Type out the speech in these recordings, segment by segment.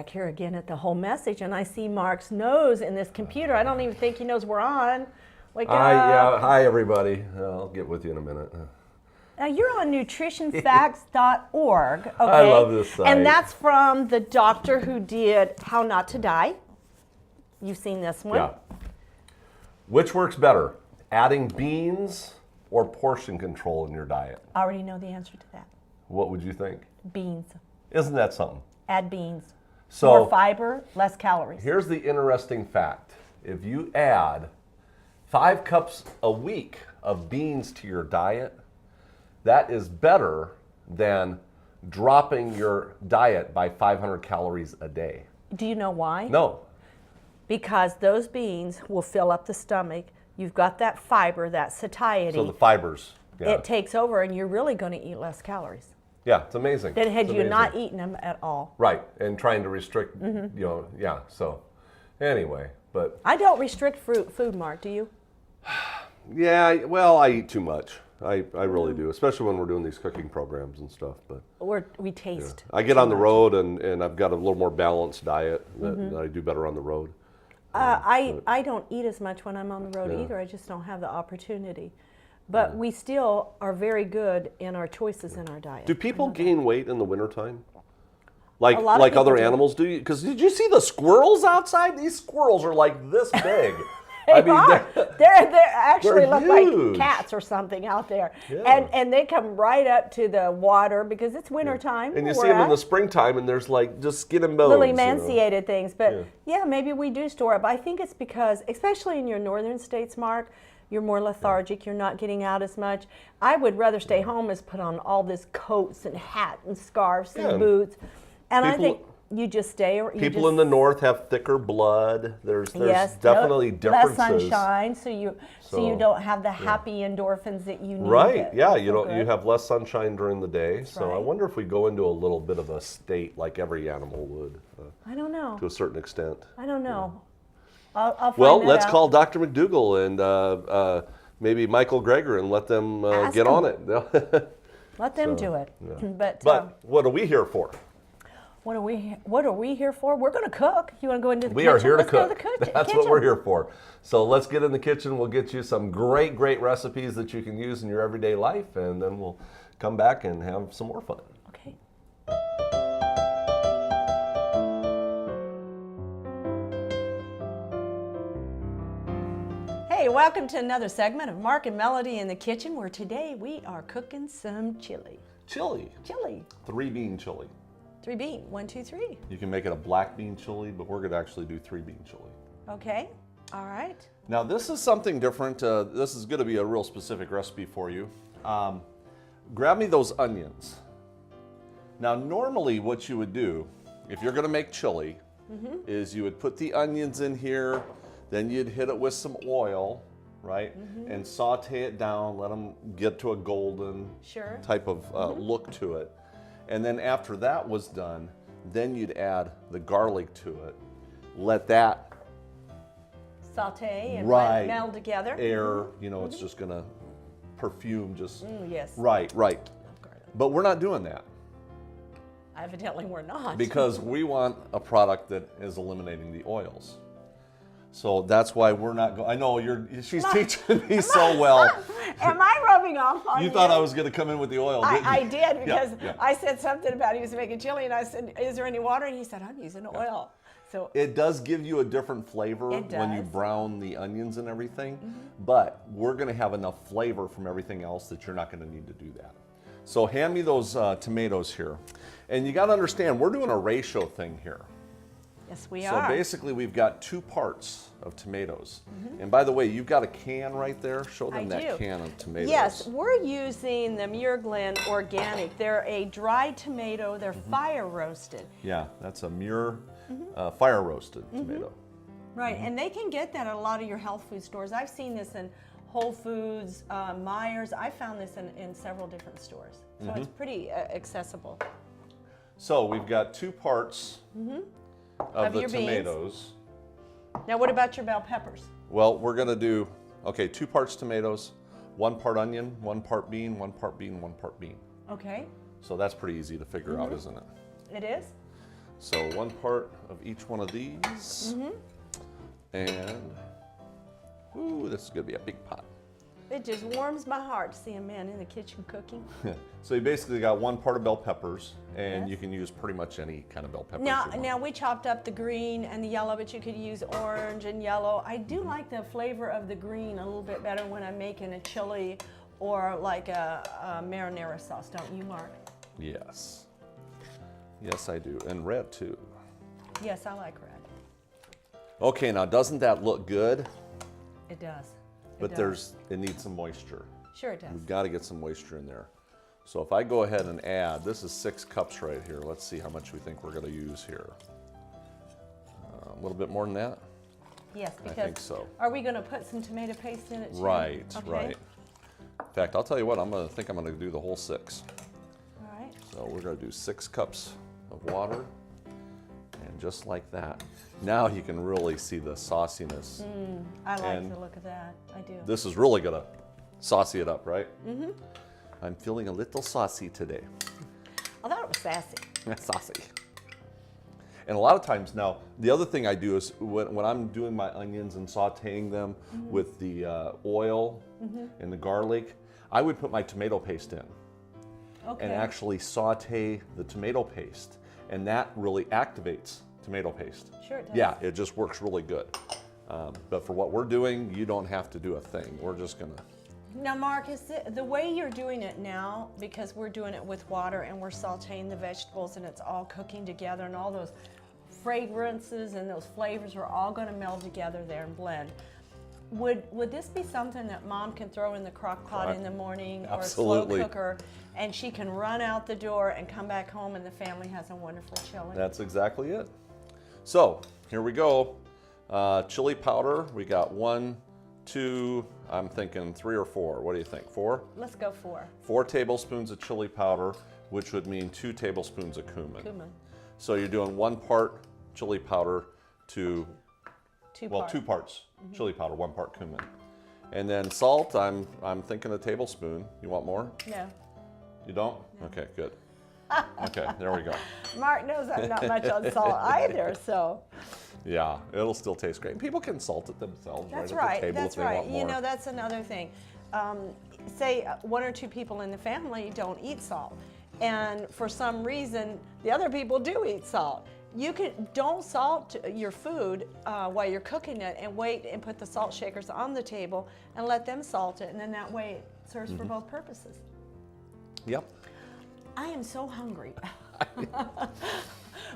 back here again at the whole message, and I see Mark's nose in this computer. I don't even think he knows we're on. Wake up. Yeah, hi everybody. I'll get with you in a minute. Now you're on nutritionfacts.org, okay? I love this site. And that's from the doctor who did How Not to Die. You've seen this one. Yeah. Which works better, adding beans or portion control in your diet? I already know the answer to that. What would you think? Beans. Isn't that something? Add beans. So, more fiber, less calories. Here's the interesting fact. If you add 5 cups a week of beans to your diet, that is better than dropping your diet by 500 calories a day. Do you know why? No. Because those beans will fill up the stomach. You've got that fiber, that satiety. So the fibers. Yeah. It takes over, and you're really going to eat less calories Yeah, it's amazing. than had It's you amazing. not eaten them at all. Right, and trying to restrict, yeah, so anyway, but. I don't restrict food, Mark, do you? Yeah, well, I eat too much. I really do, especially when we're doing these cooking programs and stuff, but. We taste. I get on the road and I've got a little more balanced diet that I do better on the road. I don't eat as much when I'm on the road either. I just don't have the opportunity. But we still are very good in our choices in our diet. Do people gain weight in the wintertime? Like A lot of other people do. animals do? Because did you see the squirrels outside? These squirrels are like this big. They actually they're look huge. like cats or something out there. Yeah. And they come right up to the water because it's wintertime. And you where see them we're in the at. springtime and there's like just skin and bones. Little you know. emaciated things. But yeah, maybe we do store it. But I think it's because, especially in your northern states, Mark, you're more lethargic, you're not getting out as much. I would rather stay home as put on all this coats and hat and scarves and boots. And I think you just stay. People in the north have thicker blood. There's yes, definitely differences. Less sunshine, so you don't have the happy endorphins that you need. Right, yeah, you you have less sunshine during the day. That's so I right. wonder if we go into a little bit of a state like every animal would. I don't know. To a certain extent. I don't know. I'll find Well, that let's out. call Dr. McDougall and maybe Michael Greger and let them get on it. Let them do it. Yeah. But what are we here for? what are we here for? We're going to cook. You want to go into the We kitchen? are here to Let's go cook. to the That's kitchen. what we're here for. So let's get in the kitchen. We'll get you some great recipes that you can use in your everyday life, and then we'll come back and have some more fun. Okay. Hey, welcome to another segment of Mark and Melody in the kitchen, where today we are cooking some chili. Chili. 3-bean chili. 3 bean. 1, 2, 3. You can make it a black bean chili, but we're going to actually do 3-bean chili. Okay. All right. Now this is something different. This is going to be a real specific recipe for you. Grab me those onions. Now normally what you would do, if you're going to make chili, is you would put the onions in here, then you'd hit it with some oil, right? And saute it down, let them get to a golden type of look to it. And then after that was done, then you'd add the garlic to it. Let that Saute and let it meld together. air, it's just gonna perfume just. Yes. Right. But we're not doing that. Evidently we're not. Because we want a product that is eliminating the oils. So that's why we're not going. I know she's teaching me so well. Am I rubbing off on you? You thought I was going to come in with the oil, didn't you? I did, because Yeah. I said something about he was making chili, and I said, is there any water? And he said, I'm using oil. So it does give you a different flavor when you brown the onions and everything, but we're going to have enough flavor from everything else that you're not going to need to do that. So hand me those tomatoes here. And you got to understand, we're doing a ratio thing here. yes, we So are. basically we've got 2 parts of tomatoes. And by the way, you've got a can right there. Show them that can of tomatoes. Yes, we're using the Muir Glen Organic. They're a dried tomato. They're fire roasted. Yeah, that's a Muir fire roasted tomato. Right, and they can get that at a lot of your health food stores. I've seen this in Whole Foods, Myers. I found this in several different stores. So it's pretty accessible. So we've got 2 parts of the your tomatoes. beans. Now what about your bell peppers? Well, we're going to do, 2 parts tomatoes, 1 part onion, 1 part bean, 1 part bean, 1 part bean. Okay. So that's pretty easy to figure out, isn't it? It is? So 1 part of each one of these. And, ooh, this is gonna be a big pot. It just warms my heart to see a man in the kitchen cooking. So you basically got 1 part of bell peppers, and Yes. you can use pretty much any kind of bell peppers Now, you want. now we chopped up the green and the yellow, but you could use orange and yellow. I do like the flavor of the green a little bit better when I'm making a chili or like a marinara sauce, don't you, Mark? Yes. Yes, I do. And red, too. Yes, I like red. Okay, now doesn't that look good? It does. But it needs some moisture. Sure it does. We've got to get some moisture in there. So if I go ahead and add, this is 6 cups right here. Let's see how much we think we're going to use here. A little bit more than that? Yes, because I think so. Are we going to put some tomato paste in it too? Right, Okay. right. In fact, I'll tell you what, I'm going to do the whole 6. All right. So we're going to do 6 cups of water. And just like that. Now you can really see the sauciness. I like And the look of that. I do. This is really going to saucy it up, right? Mm-hmm. I'm feeling a little saucy today. I thought it was sassy. Saucy. And a lot of times now, the other thing I do is when I'm doing my onions and sauteing them with the oil and the garlic, I would put my tomato paste in Okay. and actually saute the tomato paste. And that really activates tomato paste. Sure it does. Yeah, it just works really good. But for what we're doing, you don't have to do a thing. We're just gonna. Now, Mark, is the way you're doing it now, because we're doing it with water and we're sauteing the vegetables and it's all cooking together and all those fragrances and those flavors are all going to meld together there and blend. Would this be something that Mom can throw in the crock pot in the morning or a slow Absolutely. cooker, and she can run out the door and come back home and the family has a wonderful chili? That's exactly it. So here we go. Chili powder. We got 1, 2. I'm thinking 3 or 4. What do you think? 4? Let's go for 4 tablespoons of chili powder, which would mean 2 tablespoons of cumin. So you're doing 1 part chili powder to 2 2 parts chili powder, 1 part cumin. And then salt, I'm thinking a tablespoon. You want more? No. You don't? No. Okay, good. Okay, there we go. Mark knows I'm not much on salt either, so. Yeah, it'll still taste great. People can salt it themselves That's right at the right. table That's if they right. want more. You know, that's another thing. Say 1 or 2 people in the family don't eat salt, and for some reason the other people do eat salt. Don't salt your food while you're cooking it, and wait and put the salt shakers on the table and let them salt it, and then that way it serves for both purposes. Yep. I am so hungry.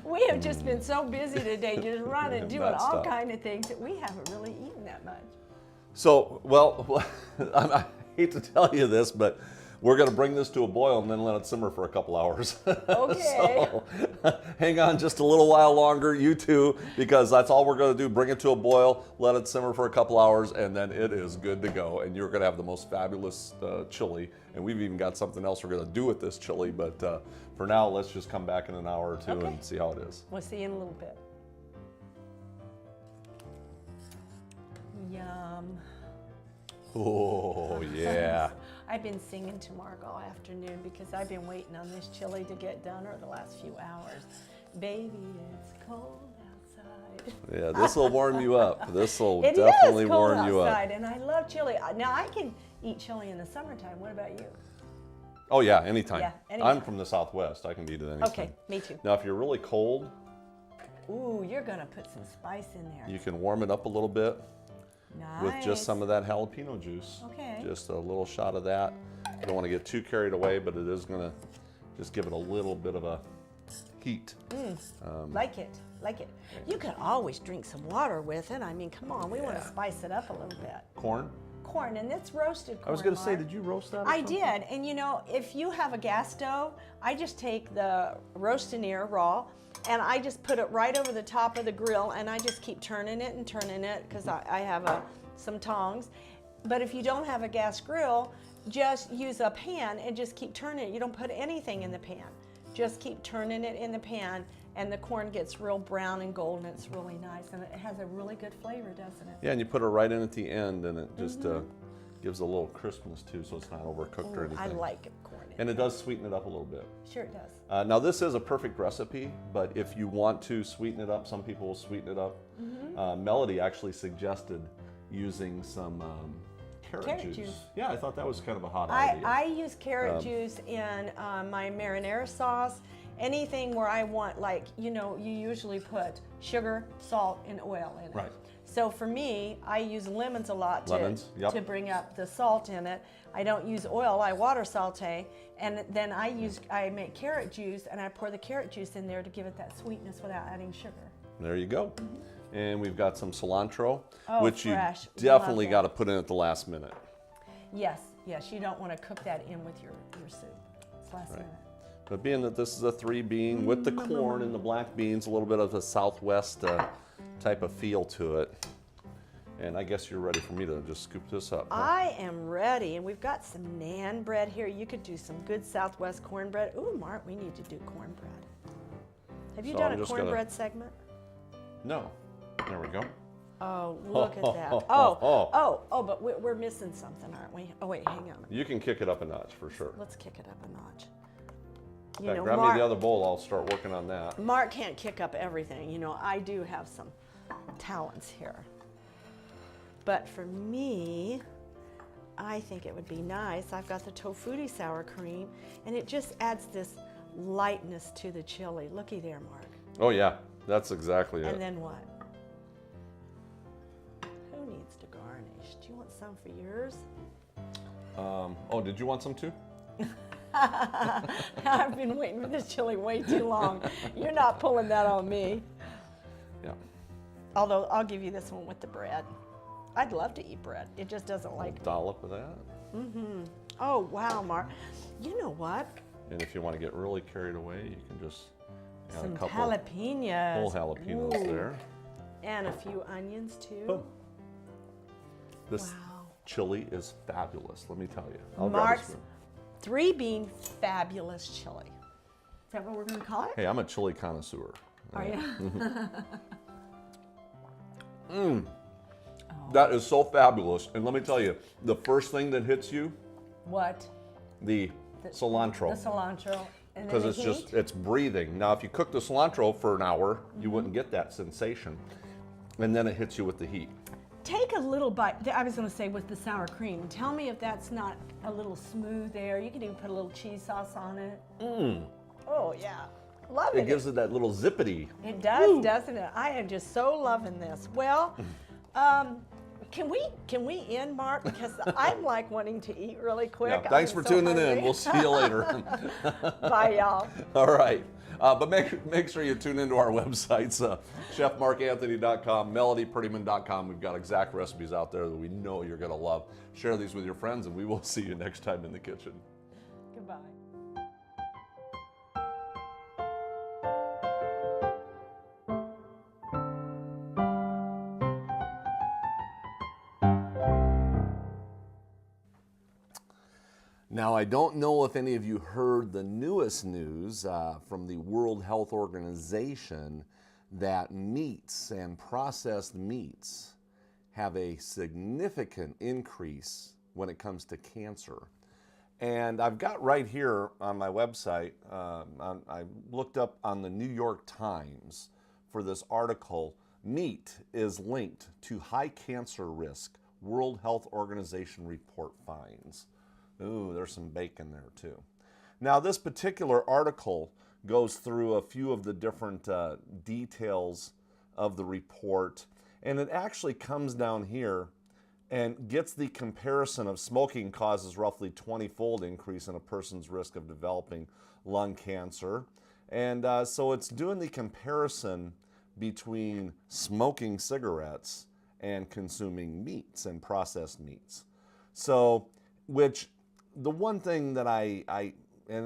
We have just been so busy today, just running, doing all kind of things that we haven't really eaten that much. So, well, I hate to tell you this, but we're going to bring this to a boil and then let it simmer for a couple hours. Okay. So, hang on just a little while longer, you two, because that's all we're going to do. Bring it to a boil, let it simmer for a couple hours, and then it is good to go. And you're going to have the most fabulous chili. And we've even got something else we're going to do with this chili. But for now, let's just come back in an hour or two and see how it is. We'll see you in a little bit. Yum. Oh, yeah. I've been singing to Mark all afternoon because I've been waiting on this chili to get done over the last few hours. Baby, it's cold outside. Yeah, this will warm you up. This will It definitely is cold warm you up. outside, and I love chili. Now, I can eat chili in the summertime. What about you? Oh, yeah, anytime. Yeah, anytime. I'm from the Southwest. I can eat it anytime. Okay, me too. Now, if you're really cold, Ooh, you're going to put some spice in there. you can warm it up a little bit Nice. with just some of that jalapeno juice. Okay. Just a little shot of that. You don't want to get too carried away, but it is going to just give it a little bit of a heat. Like it, like it. You could always drink some water with it. I mean, come on, we want to spice it up a little bit. Corn? Corn, and it's roasted corn. I was going to say, Mark. did you roast that or I something? did, and you know, if you have a gas stove, I just take the roast-in-ear raw, and I just put it right over the top of the grill, and I just keep turning it because I have some tongs. But if you don't have a gas grill, just use a pan and just keep turning it. You don't put anything in the pan. Just keep turning it in the pan, and the corn gets real brown and golden. It's really nice, and it has a really good flavor, doesn't it? Yeah, and you put it right in at the end, and it just gives a little crispness too, so it's not overcooked or anything. I like corn in And it does sweeten it up a little bit. Sure it does. Now this is a perfect recipe, but if you want to sweeten it up, some people will sweeten it up. Melody actually suggested using some carrot juice. Yeah, I thought that was kind of a hot idea. I use carrot juice in my marinara sauce. Anything where I want, like, you know, you usually put sugar, salt, and oil in it. Right. So for me, I use lemons a lot to bring up the salt in it. I don't use oil, I water saute, and then I make carrot juice, and I pour the carrot juice in there to give it that sweetness without adding sugar. There you go. And we've got some cilantro, which fresh. you definitely got to put in at the last minute. Yes, you don't want to cook that in with your soup. It's last minute. But being that this is a 3-bean with the corn and the black beans, a little bit of a Southwest type of feel to it. And I guess you're ready for me to just scoop this up. Huh? I am ready, and we've got some naan bread here. You could do some good Southwest cornbread. Ooh, Mark, we need to do cornbread. Have you done a cornbread segment? No. There we go. Oh, look at that. But we're missing something, aren't we? Oh, wait, hang on. You can kick it up a notch for sure. Let's kick it up a notch. Grab me the other bowl, I'll start working on that. Mark can't kick up everything. You know, I do have some talents here. But for me, I think it would be nice. I've got the tofutti sour cream, and it just adds this lightness to the chili. Looky there, Mark. Oh yeah, that's exactly it. And then what? Who needs to garnish? Do you want some for yours? Oh, did you want some too? I've been waiting for this chili way too long. You're not pulling that on me. Yeah. Although I'll give you this one with the bread. I'd love to eat bread. It just doesn't like. A dollop of that. Oh wow, Mark. You know what? And if you want to get really carried away, you can just add some a couple jalapenos. whole jalapenos there. And a few onions too. Boom. This chili is fabulous. Let me tell you. I'll grab a spoon. 3-bean fabulous chili. Is that what we're going to call it? Hey, I'm a chili connoisseur. Are you? That is so fabulous. And let me tell you, the first thing that hits you, What? the cilantro. The cilantro. Because it's breathing. Now, if you cook the cilantro for an hour, you wouldn't get that sensation. And then it hits you with the heat. Take a little bite. I was going to say with the sour cream. Tell me if that's not a little smooth there. You can even put a little cheese sauce on it. Oh, yeah. Love it. It gives it that little zippity. It does, doesn't it? I am just so loving this. Well, can we end, Mark? Because I'm like wanting to eat really quick. Yeah, thanks for tuning in. We'll see you later. Bye, y'all. All right. But make sure you tune into our websites, chefmarkanthony.com, melodyprettyman.com. We've got exact recipes out there that we know you're going to love. Share these with your friends, and we will see you next time in the kitchen. Goodbye. Now, I don't know if any of you heard the newest news from the World Health Organization that meats and processed meats have a significant increase when it comes to cancer. And I've got right here on my website, I looked up on the New York Times for this article, meat is linked to high cancer risk, World Health Organization report finds. Ooh, there's some bacon there too. Now, this particular article goes through a few of the different details of the report, and it actually comes down here and gets the comparison of smoking causes roughly 20-fold increase in a person's risk of developing lung cancer. And so it's doing the comparison between smoking cigarettes and consuming meats and processed meats. So, the one thing that and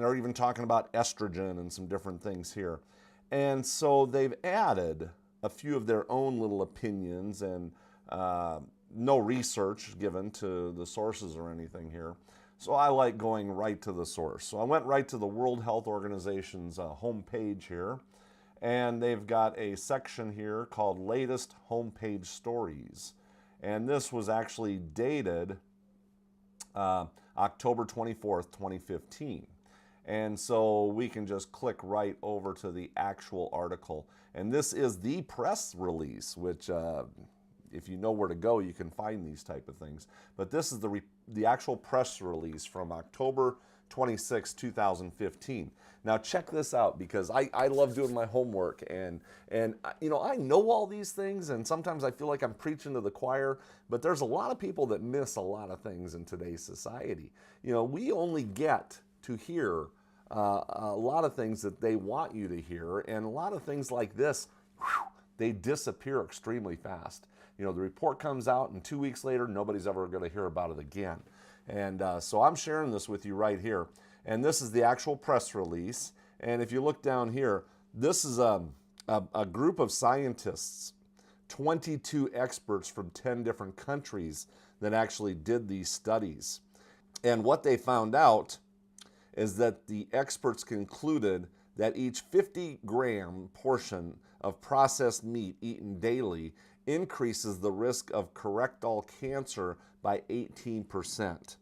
they're even talking about estrogen and some different things here. And so they've added a few of their own little opinions and no research given to the sources or anything here. So I like going right to the source. So I went right to the World Health Organization's homepage here. And they've got a section here called Latest Homepage Stories. And this was actually dated October 24th, 2015. And so we can just click right over to the actual article. And this is the press release, which if you know where to go, you can find these type of things. But this is the actual press release from October 26, 2015. Now check this out, because I love doing my homework, and you know, I know all these things, and sometimes I feel like I'm preaching to the choir, but there's a lot of people that miss a lot of things in today's society. You know, we only get to hear a lot of things that they want you to hear, and a lot of things like this, they disappear extremely fast. You know, the report comes out, and 2 weeks later, nobody's ever going to hear about it again. And so I'm sharing this with you right here. And this is the actual press release. And if you look down here, this is a group of scientists, 22 experts from 10 different countries that actually did these studies. And what they found out is that the experts concluded that each 50-gram portion of processed meat eaten daily increases the risk of colorectal cancer by 18%.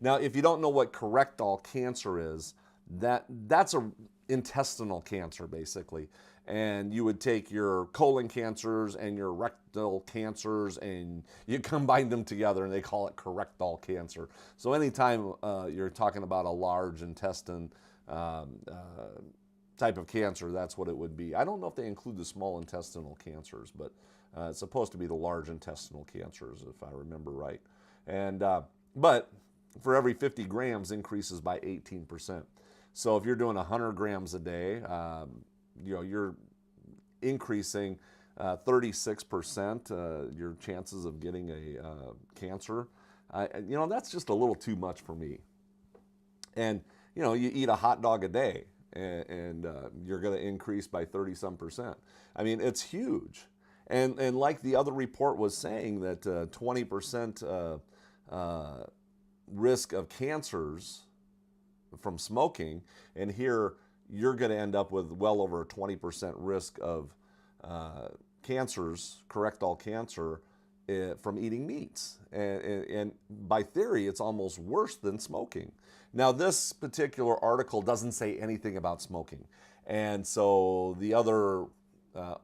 Now, if you don't know what colorectal cancer is, that's a intestinal cancer, basically. And you would take your colon cancers and your rectal cancers and you combine them together, and they call it colorectal cancer. So anytime you're talking about a large intestine type of cancer, that's what it would be. I don't know if they include the small intestinal cancers, but it's supposed to be the large intestinal cancers, if I remember right. And but for every 50 grams increases by 18%. So if you're doing 100 grams a day, you know, you're increasing 36% your chances of getting a cancer. You know, that's just a little too much for me. And you know, you eat a hot dog a day, and you're going to increase by 30-some%. I mean, it's huge. And like the other report was saying, that 20% risk of cancers from smoking, and here you're going to end up with well over a 20% risk of cancers, colorectal cancer, from eating meats. And by theory, it's almost worse than smoking. Now, this particular article doesn't say anything about smoking. And so the other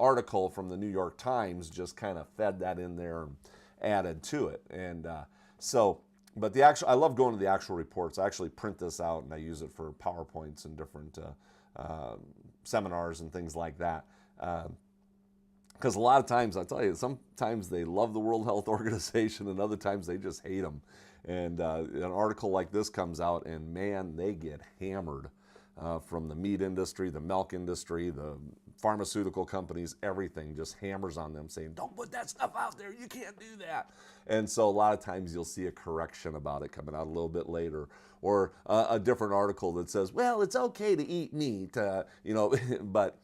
article from the New York Times just kind of fed that in there and added to it. And but the actual, I love going to the actual reports. I actually print this out and I use it for PowerPoints and different seminars and things like that. Because a lot of times, I tell you, sometimes they love the World Health Organization and other times they just hate them. And an article like this comes out and man, they get hammered from the meat industry, the milk industry, the pharmaceutical companies, everything just hammers on them saying, don't put that stuff out there, you can't do that. And so a lot of times you'll see a correction about it coming out a little bit later, or a different article that says, well, it's okay to eat meat, you know, but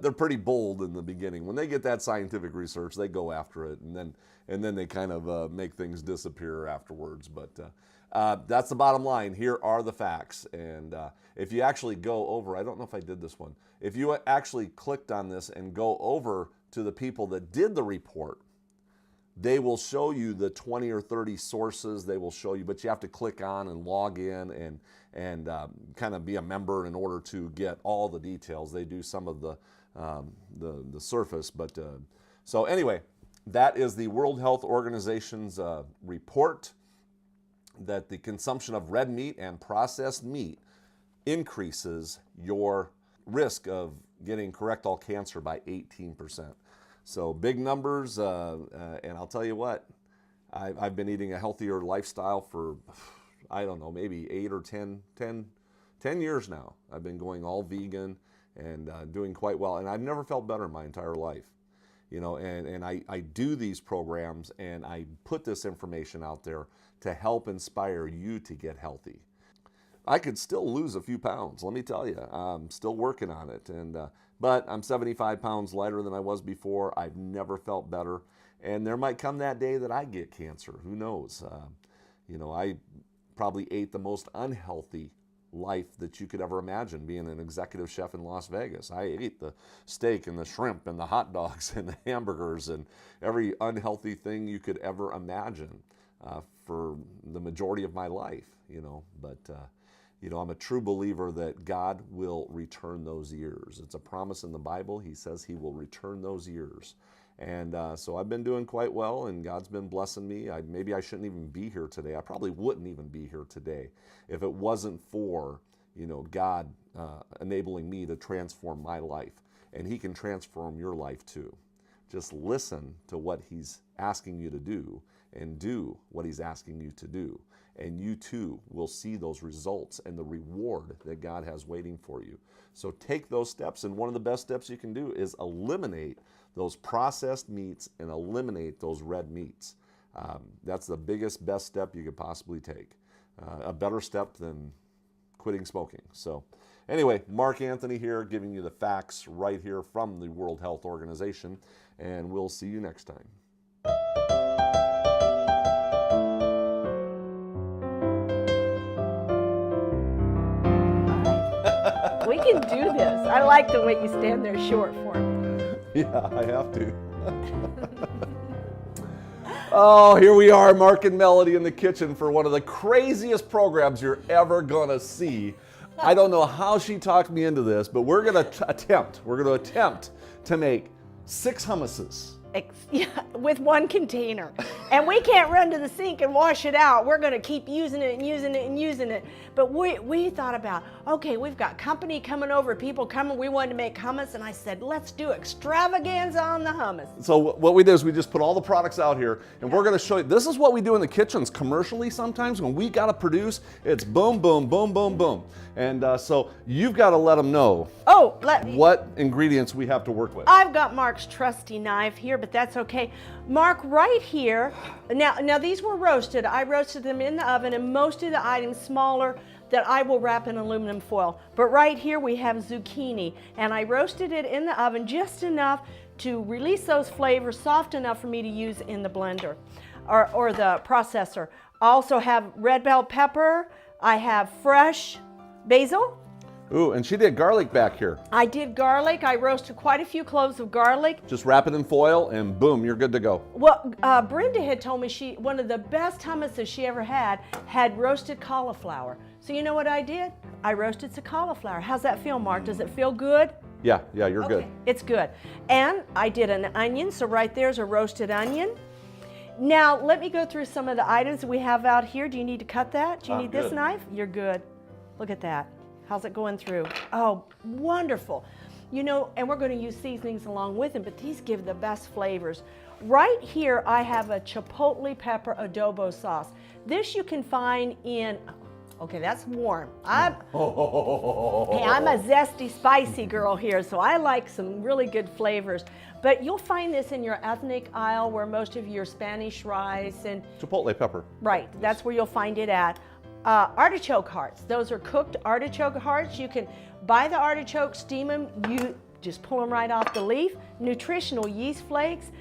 they're pretty bold in the beginning. When they get that scientific research, they go after it, and then they kind of make things disappear afterwards. But that's the bottom line. Here are the facts. And if you actually go over, I don't know if I did this one, if you actually clicked on this and go over to the people that did the report, they will show you the 20 or 30 sources. They will show you, but you have to click on and log in and kind of be a member in order to get all the details. They do some of the surface, but so anyway, that is the World Health Organization's report that the consumption of red meat and processed meat increases your risk of getting colorectal cancer by 18%. So big numbers, and I'll tell you what, I've been eating a healthier lifestyle for, I don't know, maybe 8 or 10 years now. I've been going all vegan and doing quite well, and I've never felt better in my entire life. You know, and I do these programs and I put this information out there to help inspire you to get healthy. I could still lose a few pounds, let me tell you. I'm still working on it, but I'm 75 pounds lighter than I was before. I've never felt better, and there might come that day that I get cancer. Who knows? You know, I probably ate the most unhealthy life that you could ever imagine, being an executive chef in Las Vegas. I ate the steak and the shrimp and the hot dogs and the hamburgers and every unhealthy thing you could ever imagine for the majority of my life, you know. But You know, I'm a true believer that God will return those years. It's a promise in the Bible. He says he will return those years. And so I've been doing quite well, and God's been blessing me. Maybe I shouldn't even be here today. I probably wouldn't even be here today if it wasn't for, you know, God enabling me to transform my life. And he can transform your life too. Just listen to what he's asking you to do and do what he's asking you to do. And you too will see those results and the reward that God has waiting for you. So take those steps, and one of the best steps you can do is eliminate those processed meats and eliminate those red meats. That's the biggest, best step you could possibly take. A better step than quitting smoking. So anyway, Mark Anthony here, giving you the facts right here from the World Health Organization, and we'll see you next time. We can do this. I like the way you stand there short for me. Yeah, I have to. Oh, here we are, Mark and Melody in the kitchen for one of the craziest programs you're ever gonna see. I don't know how she talked me into this, but we're gonna attempt to make 6 hummuses. Yeah, with one container. And we can't run to the sink and wash it out. We're going to keep using it and using it and using it. But we thought about, okay, we've got company coming over, people coming. We wanted to make hummus, and I said, let's do extravaganza on the hummus. So what we did is we just put all the products out here, and we're going to show you. This is what we do in the kitchens commercially sometimes. When we got to produce, it's boom, boom, boom, boom, boom. And so you've got to let them know what ingredients we have to work with. I've got Mark's trusty knife here, but that's okay. Mark, right here, now these were roasted. I roasted them in the oven, and most of the items smaller that I will wrap in aluminum foil. But right here we have zucchini, and I roasted it in the oven just enough to release those flavors, soft enough for me to use in the blender or the processor. I also have red bell pepper. I have fresh basil. Ooh, and she did garlic back here. I did garlic. I roasted quite a few cloves of garlic. Just wrap it in foil and boom, you're good to go. Well, Brenda had told me one of the best hummuses she ever had roasted cauliflower. So you know what I did? I roasted some cauliflower. How's that feel, Mark? Does it feel good? Yeah, you're good. It's good. And I did an onion, so right there's a roasted onion. Now, let me go through some of the items we have out here. Do you need to cut that? Do you need this knife? You're good. Look at that. How's it going through? Oh, wonderful. You know, and we're going to use seasonings along with them, but these give the best flavors. Right here, I have a chipotle pepper adobo sauce. This you can find in, okay, that's warm. I'm a zesty, spicy girl here, so I like some really good flavors. But you'll find this in your ethnic aisle where most of your Spanish rice and... Chipotle pepper. Right, that's where you'll find it at. Artichoke hearts. Those are cooked artichoke hearts. You can buy the artichokes, steam them. You just pull them right off the leaf. Nutritional yeast flakes,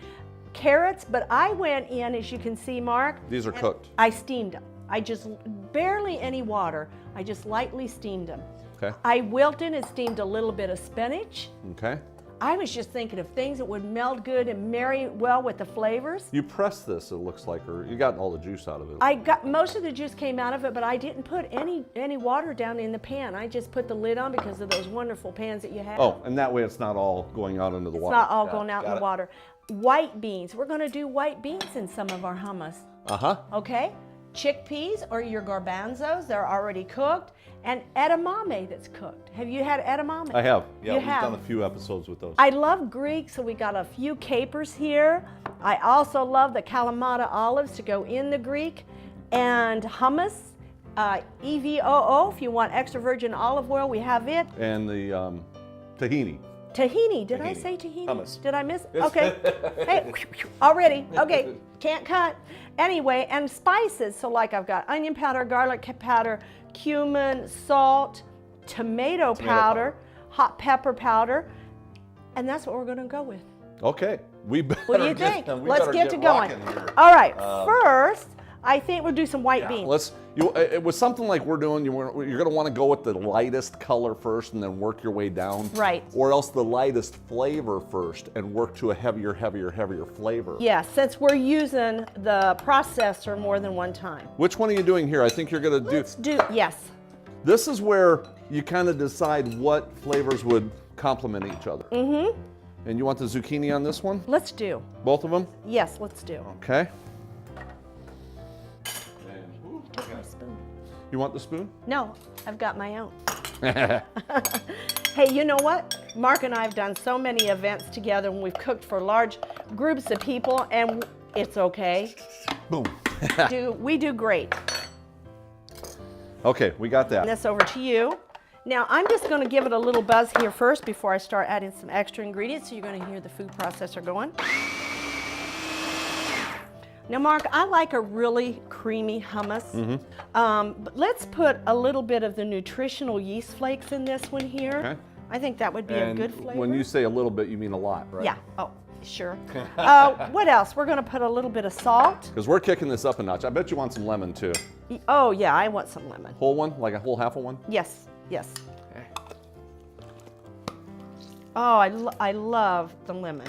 carrots. But I went in, as you can see, Mark. These are cooked. I steamed them. I just barely any water. I just lightly steamed them. Okay. I wilted and steamed a little bit of spinach. Okay. I was just thinking of things that would meld good and marry well with the flavors. You pressed this, it looks like, or you got all the juice out of it. I got most of the juice came out of it, but I didn't put any water down in the pan. I just put the lid on because of those wonderful pans that you have. Oh, and that way it's not all going out into the water. It's not all going out in the water. White beans. We're going to do white beans in some of our hummus. Uh-huh. Okay? Chickpeas or your garbanzos, they're already cooked, and edamame that's cooked. Have you had edamame? I have. Yeah, we've done a few episodes with those. I love Greek, so we got a few capers here. I also love the Kalamata olives to go in the Greek, and hummus, EVOO, if you want extra virgin olive oil, we have it. And the tahini. Tahini, did I say tahini? Hummus. Did I miss? Okay. Hey, already. Okay, can't cut. Anyway, and spices. So like I've got onion powder, garlic powder, cumin, salt, tomato powder, hot pepper powder, and that's what we're going to go with. Okay. What do you think? Let's get to going. All right. First, I think we'll do some white beans. With something like we're doing, you're going to want to go with the lightest color first and then work your way down. Right. Or else the lightest flavor first and work to a heavier flavor. Yeah, since we're using the processor more than one time. Which one are you doing here? I think you're going to do... Yes. This is where you kind of decide what flavors would complement each other. Mm-hmm. And you want the zucchini on this one? Let's do. Both of them? Yes, let's do. Okay. Take my spoon. You want the spoon? No, I've got my own. Hey, you know what? Mark and I have done so many events together and we've cooked for large groups of people, and it's okay. Boom. We do great. Okay, we got that. This over to you. Now I'm just going to give it a little buzz here first before I start adding some extra ingredients, so you're going to hear the food processor going. Now, Mark, I like a really creamy hummus. But let's put a little bit of the nutritional yeast flakes in this one here. Okay. I think that would be a good flavor. When you say a little bit, you mean a lot, right? Yeah. Oh, sure. What else? We're going to put a little bit of salt. Because we're kicking this up a notch. I bet you want some lemon too. Oh, yeah, I want some lemon. Whole one? Like a whole half of one? Yes, yes. Okay. Oh, I love the lemon.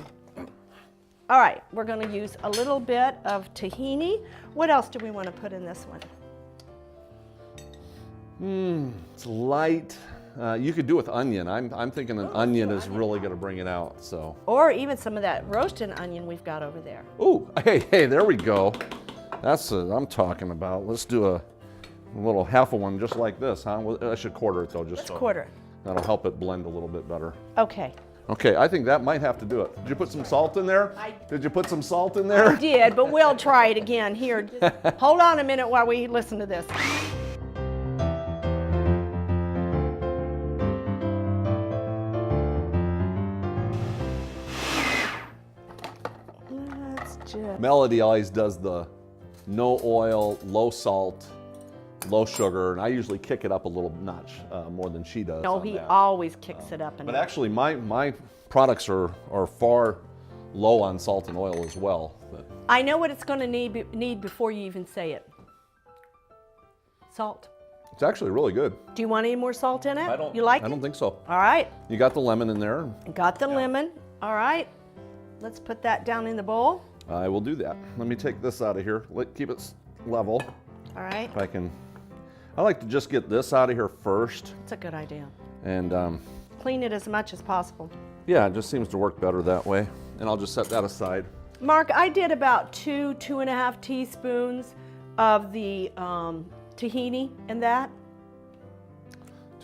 All right, we're going to use a little bit of tahini. What else do we want to put in this one? It's light. You could do with onion. I'm thinking an onion is really going to bring it out. So. Or even some of that roasted onion we've got over there. Ooh, hey, there we go. That's what I'm talking about. Let's do a little half of one just like this, huh? I should quarter it though, just Let's quarter it. That'll help it blend a little bit better. Okay. Okay, I think that might have to do it. Did you put some salt in there? Did you put some salt in there? I did, but we'll try it again. Here, just hold on a minute while we listen to this. Let's just... Melody always does the no oil, low salt, low sugar, and I usually kick it up a little notch more than she does. No, on he that. always kicks it up. But actually, my products are far low on salt and oil as well. But I know what it's going to need before you even say it. Salt. it's actually really good. Do you want any more salt in it? I don't. You like I it? don't think so. All right. You got the lemon in there. Got the lemon. All right. Let's put that down in the bowl. I will do that. Let me take this out of here. Keep it level. All right. If I can. I like to just get this out of here first. It's a good idea. And Clean it as much as possible. yeah, it just seems to work better that way. And I'll just set that aside. Mark, I did about 2.5 teaspoons of the tahini in that.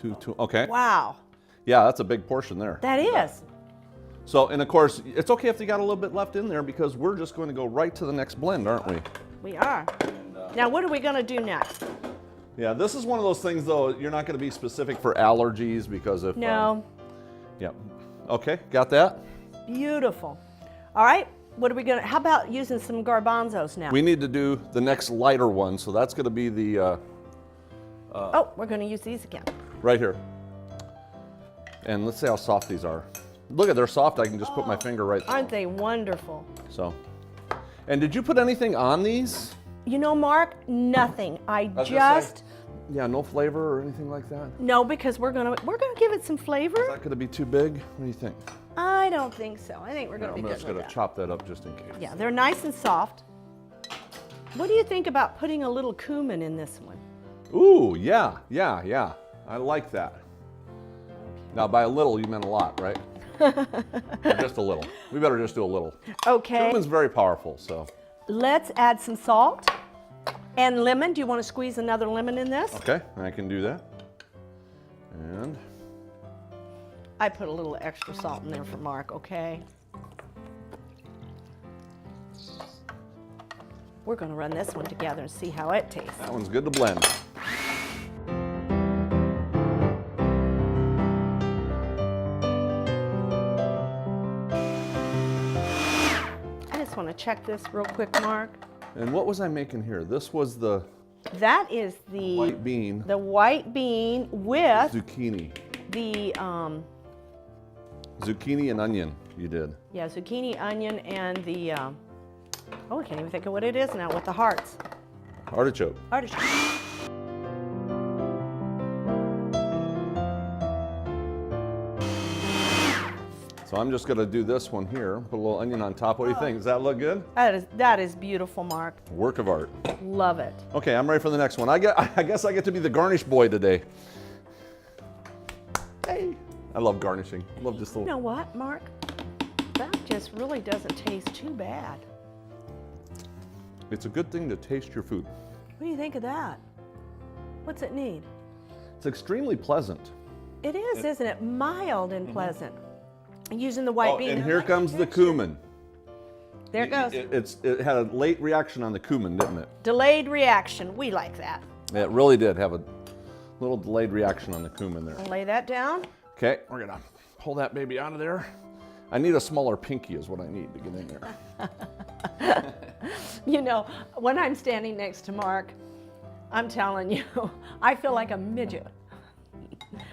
Two. Okay. Wow. Yeah, that's a big portion there. That is. So, and of course, it's okay if you got a little bit left in there because we're just going to go right to the next blend, aren't we? We are. Now, what are we going to do next? Yeah, this is one of those things, though, you're not going to be specific for allergies because if... No. Yeah. Okay, got that? Beautiful. All right. What are we going to... How about using some garbanzos now? We need to do the next lighter one, so that's going to be the... oh, we're going to use these again. right here. And let's see how soft these are. Look at, they're soft. I can just put my finger right through. Aren't they wonderful? So, and did you put anything on these? You know, Mark, nothing. I was gonna just... say, yeah, no flavor or anything like that? No, because we're gonna give it some Is flavor. that gonna be too big? What do you think? I don't think so. I think we're gonna No, be I'm good just with gonna that. chop that up just in case. Yeah, they're nice and soft. What do you think about putting a little cumin in this one? Ooh, yeah. I like that. Now, by a little, you meant a lot, right? Or just a little. We better just do a little. Okay. Cumin's very powerful, so. Let's add some salt and lemon. Do you want to squeeze another lemon in this? Okay, I can do that. And I put a little extra salt in there for Mark, okay? We're going to run this one together and see how it tastes. that one's good to blend. I just want to check this real quick, Mark. And what was I making here? This was the That is the white bean white bean with zucchini. the Zucchini and onion, you did. yeah, zucchini, onion, and the oh, I can't even think of what it is now with the hearts. Artichoke. Artichoke. So I'm just gonna do this one here, put a little onion on top. What do you think? Does that look good? That is beautiful, Mark. Work of art. Love it. Okay, I'm ready for the next one. I guess I get to be the garnish boy today. Yay! I love garnishing. I love just You little. know what, Mark? That just really doesn't taste too bad. It's a good thing to taste your food. What do you think of that? What's it need? It's extremely pleasant. It is, isn't it? Mild and pleasant. Using the white bean. And here comes the cumin. There it goes. It had a late reaction on the cumin, didn't it? Delayed reaction. We like that. It really did have a little delayed reaction on the cumin there. I'll lay that down. Okay, we're gonna pull that baby out of there. I need a smaller pinky is what I need to get in there. You know, when I'm standing next to Mark, I'm telling you, I feel like a midget.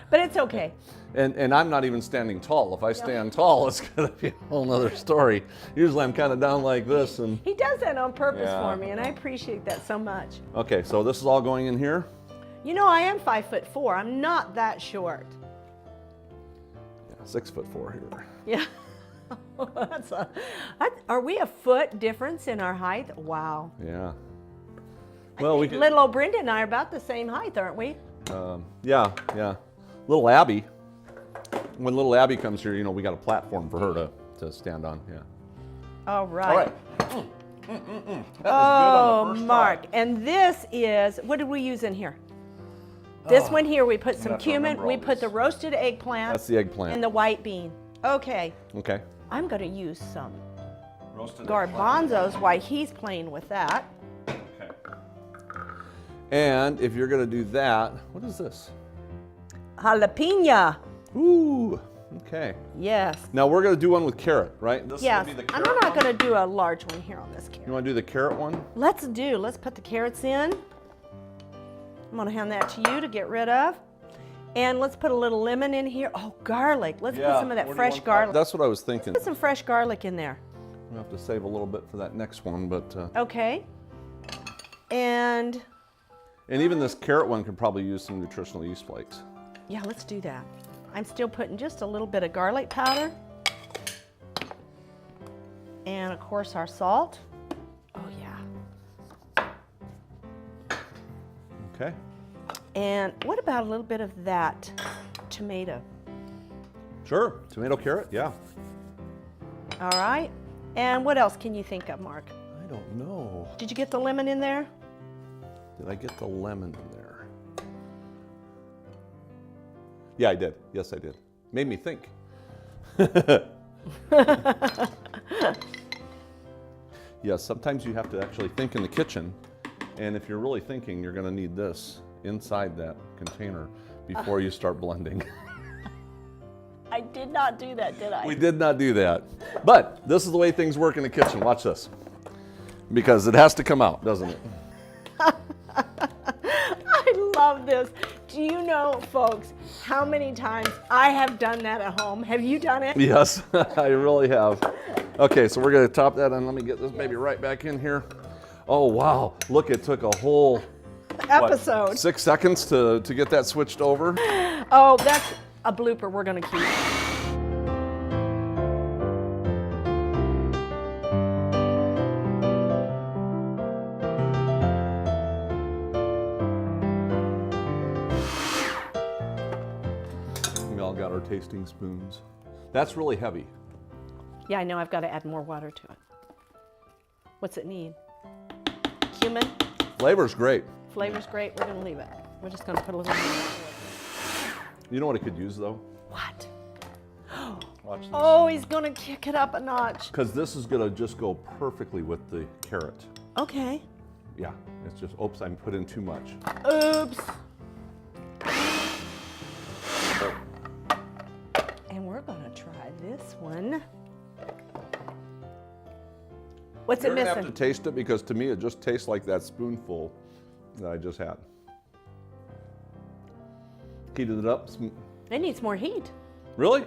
But it's okay. And I'm not even standing tall. If I stand tall, it's gonna be a whole nother story. Usually I'm kind of down like this and. He does that on purpose Yeah. for me, and I appreciate that so much. Okay, so this is all going in here. You know, I am 5'4". I'm not that short. Yeah, 6'4" here. Yeah. Are we a foot difference in our height? Wow. Yeah. Well, we can. Little old Brenda and I are about the same height, aren't we? Yeah. Little Abby. When little Abby comes here, you know, we got a platform for her to stand on. Yeah. All right. All right. That is good Oh, on the first Mark. try. And this is, what did we use in here? This one here, we put some have to cumin, remember we all put these. the roasted eggplant. That's the eggplant. And the white bean. Okay. Okay. I'm going to use some Roasted garbanzos while he's playing with that. Okay. And if you're going to do that, what is this? Jalapeno. Ooh. Okay. Yes. Now we're going to do one with carrot, right? This Yes. is going to be the I'm carrot not one? going to do a large one here on this You carrot. want to do the carrot one? Let's put the carrots in. I'm going to hand that to you to get rid of. And let's put a little lemon in here. Oh, garlic. Let's put some of that fresh garlic. That's what I was thinking. Put some fresh garlic in there. We'll have to save a little bit for that next one, but Okay. And even this carrot one could probably use some nutritional yeast flakes. yeah, let's do that. I'm still putting just a little bit of garlic powder. And of course our salt. Oh yeah. Okay. And what about a little bit of that tomato? Sure. Tomato carrot. Yeah. All right. And what else can you think of, Mark? I don't know. Did you get the lemon in there? Did I get the lemon in there? Yeah, I did. Yes, I did. Made me think. Yes, sometimes you have to actually think in the kitchen, and if you're really thinking, you're going to need this inside that container before you start blending. I did not do that, did I? We did not do that. But this is the way things work in the kitchen. Watch this. Because it has to come out, doesn't it? I love this. Do you know, folks, how many times I have done that at home? Have you done it? Yes, I really have. Okay, so we're going to top that, and let me get this baby right back in here. Oh, wow. Look, it took a whole Episode. 6 seconds to get that switched over. Oh, that's a blooper we're going to keep. We all got our tasting spoons. That's really heavy. Yeah, I know. I've got to add more water to it. What's it need? Cumin. Flavor's great. Flavor's great. We're going to leave it. We're just going to put a little more. You know what it could use, though? What? Watch this. Oh, he's going to kick it up a notch. Because this is going to just go perfectly with the carrot. Okay. Yeah, it's just, oops, I put in too much. Oops. And we're going to try this one. What's You're it going to have missing? to taste it because to me it just tastes like that spoonful that I just had. Heated it up. It needs more heat. Really?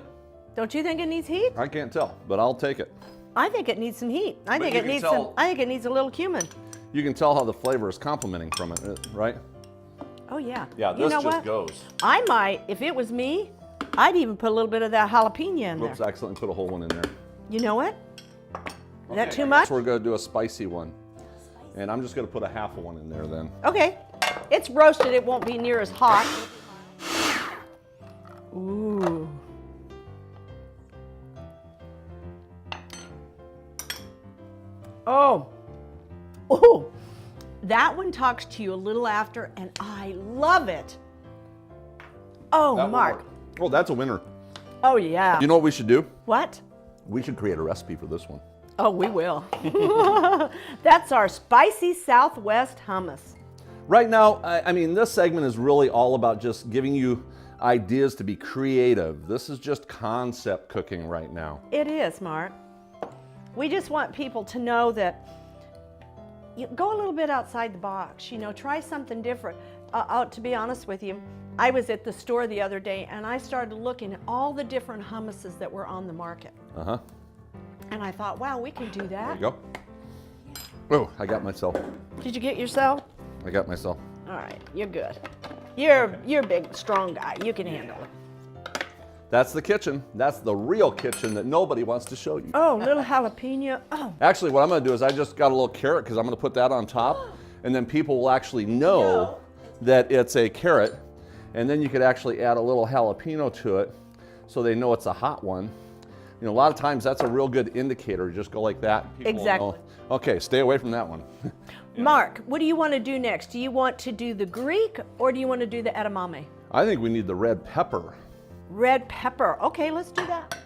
Don't you think it needs heat? I can't tell, but I'll take it. I think it needs some heat. I But think you it can needs tell- some. I think it needs a little cumin. You can tell how the flavor is complementing from it, right? Oh yeah. Yeah, You this know just what? goes. I might, if it was me, I'd even put a little bit of that jalapeno in there. Oops, I accidentally put a whole one in there. You know what? Is that Okay, too much? So we're going to do a spicy one. And I'm just going to put a half of one in there then. Okay. It's roasted. It won't be near as hot. Ooh. Oh. Oh. That one talks to you a little after, and I love it. Oh, That will Mark. work. Oh, that's a winner. Oh, yeah. You know what we should do? What? We should create a recipe for this one. Oh, we will. That's our spicy Southwest hummus. Right now, I mean, this segment is really all about just giving you ideas to be creative. This is just concept cooking right now. It is, Mark. We just want people to know that you go a little bit outside the box, you know, try something different. To be honest with you, I was at the store the other day and I started looking at all the different hummuses that were on the market. Uh-huh. And I thought, wow, we can do There that. you go. Oh, I got myself. Did you get yourself? I got myself. All right, you're good. You're a big, strong guy. You can handle it. That's the kitchen. That's the real kitchen that nobody wants to show you. Oh, little jalapeno. Oh, Actually, what I'm going to do is I just got a little carrot because I'm going to put that on top, and then people will actually know that it's a carrot, and then you could actually add a little jalapeno to it so they know it's a hot one. You know, a lot of times that's a real good indicator. You just go like that. People will Exactly. know. Okay, stay away from that one. Mark, what do you want to do next? Do you want to do the Greek or do you want to do the edamame? I think we need the red pepper. Red pepper. Okay, let's do that.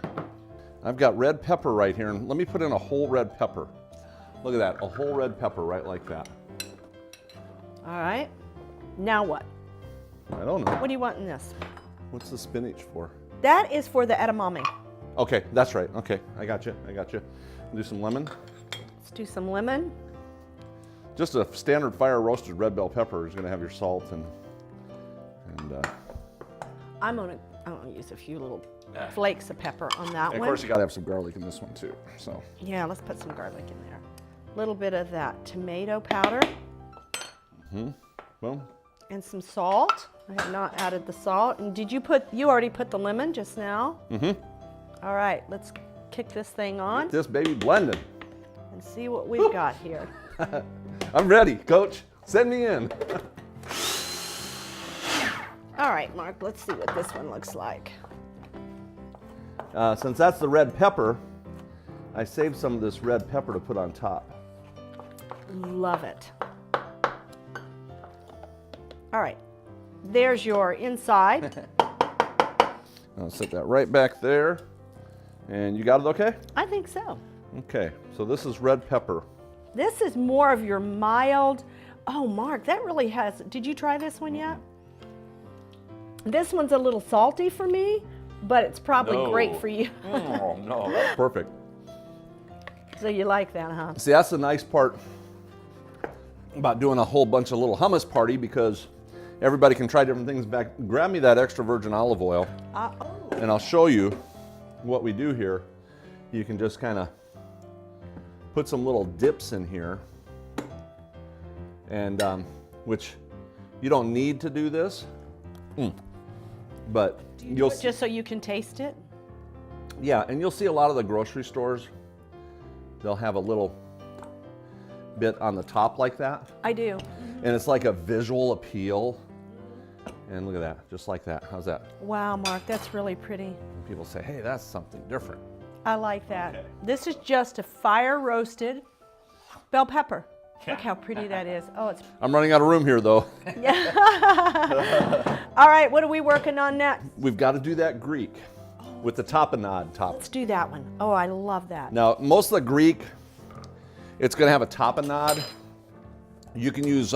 I've got red pepper right here, and let me put in a whole red pepper. Look at that, a whole red pepper right like that. All right. Now what? I don't know. What do you want in this? What's the spinach for? That is for the edamame. Okay, that's right. Okay, I got you. I got you. Do some lemon. Let's do some lemon. Just a standard fire roasted red bell pepper is going to have your salt and I'm gonna use a few little flakes of pepper on that of one. course you got to have some garlic in this one too. So Yeah, let's put some garlic in there. A little bit of that tomato powder boom. and some salt. I have not added the salt. And you already put the lemon just now? All right, let's kick this thing on This baby blended. and see what we've got here. I'm ready, Coach. Send me in. All right, Mark, let's see what this one looks like. Since that's the red pepper, I saved some of this red pepper to put on top. Love it. All right, there's your inside. I'll set that right back there. And you got it okay? I think so. Okay, so this is red pepper. This is more of your mild, oh, Mark, that really has, did you try this one yet? This one's a little salty for me, but it's probably great for you. Oh, no, that's perfect. So you like that, huh? See, that's the nice part about doing a whole bunch of little hummus party because everybody can try different things. Back, grab me that extra virgin olive oil, and I'll show you what we do here. You can just kind of put some little dips in here, and which you don't need to do this, but you'll see, Just so you can taste it? yeah, and you'll see a lot of the grocery stores. They'll have a little bit on the top like that, I do. and it's like a visual appeal. And look at that, just like that. How's that? Wow, Mark, that's really pretty. And people say, hey, that's something different. I like that. This is just a fire roasted bell pepper. Look how pretty that is. Oh, it's I'm running out of room here, though. all right. What are we working on next? We've got to do that Greek with the tapenade top. Let's do that one. Oh, I love that. Now, most of the Greek, it's going to have a tapenade. You can use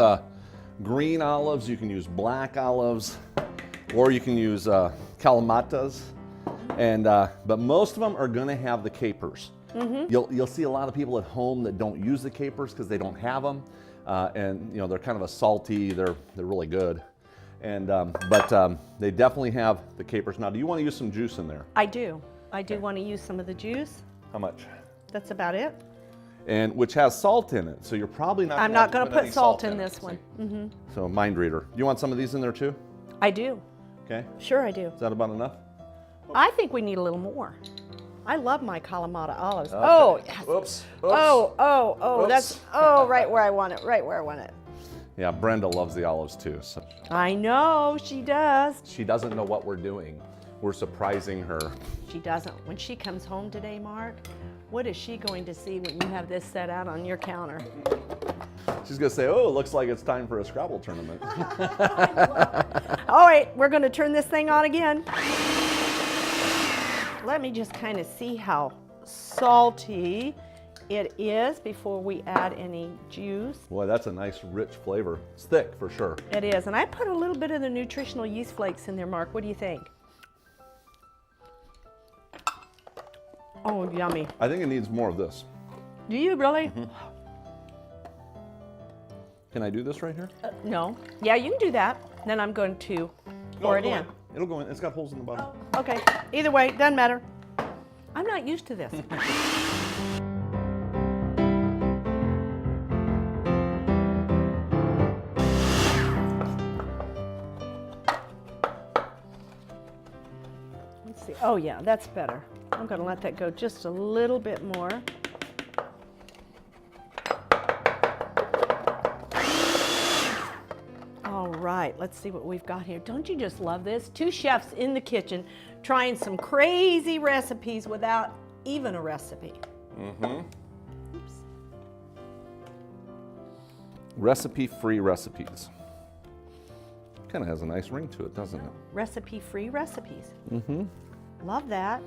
green olives, you can use black olives, or you can use kalamatas. And but most of them are going to have the capers. You'll see a lot of people at home that don't use the capers because they don't have them, and you know they're kind of a salty. They're really good, and but they definitely have the capers. Now, do you want to use some juice in there? I do. I do want to use some of the juice. How much? That's about it. And which has salt in it, so you're probably not. I'm not going to put salt in this one. So mind reader. You want some of these in there too? I do. Okay. Sure, I do. Is that about enough? I think we need a little more. I love my Kalamata olives. Okay. Oh, yes. Oops. Oh, Oops. that's, right where I want it, right where I want it. Yeah, Brenda loves the olives too. So I know, she does. she doesn't know what we're doing. we're surprising her. She doesn't. When she comes home today, Mark, what is she going to see when you have this set out on your counter? She's gonna say, oh, it looks like it's time for a Scrabble tournament. All right, we're gonna turn this thing on again. Let me just kind of see how salty it is before we add any juice. Boy, that's a nice rich flavor. It's thick for sure. It is, and I put a little bit of the nutritional yeast flakes in there, Mark. What do you think? Oh, yummy. I think it needs more of this. Do you really? Mm-hmm. Can I do this right here? No. Yeah, you can do that. Then I'm going to pour it in. It'll go in. It's got holes in the bottom. Oh, okay. Either way, doesn't matter. I'm not used to this. Let's see. Oh, yeah, that's better. I'm going to let that go just a little bit more. All right, let's see what we've got here. Don't you just love this? Two chefs in the kitchen trying some crazy recipes without even a recipe. Mm-hmm. Oops. Recipe-free recipes. Kind of has a nice ring to it, doesn't it? Recipe-free recipes. Mm-hmm. Love that.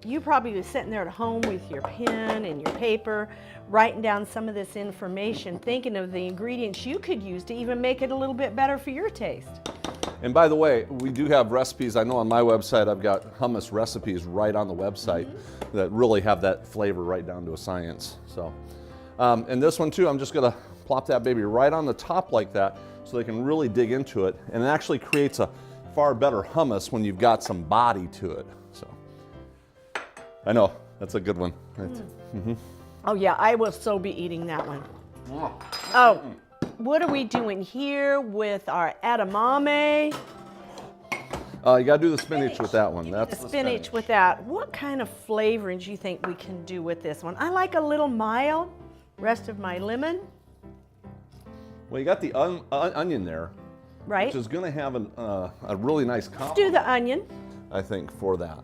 You probably was sitting there at home with your pen and your paper, writing down some of this information, thinking of the ingredients you could use to even make it a little bit better for your taste. And by the way, we do have recipes. I know on my website I've got hummus recipes right on the website that really have that flavor right down to a science. So, and this one too, I'm just gonna plop that baby right on the top like that so they can really dig into it. And it actually creates a far better hummus when you've got some body to it. So, I know, that's a good one. Mm-hmm. Oh yeah, I will so be eating that one. Oh, what are we doing here with our edamame? You gotta do the spinach with that one. That's the spinach with that. What kind of flavorings do you think we can do with this one? I like a little mild. Rest of my lemon. Well, you got the onion there, right? Which is gonna have a really nice compliment. Let's do the onion. I think for that.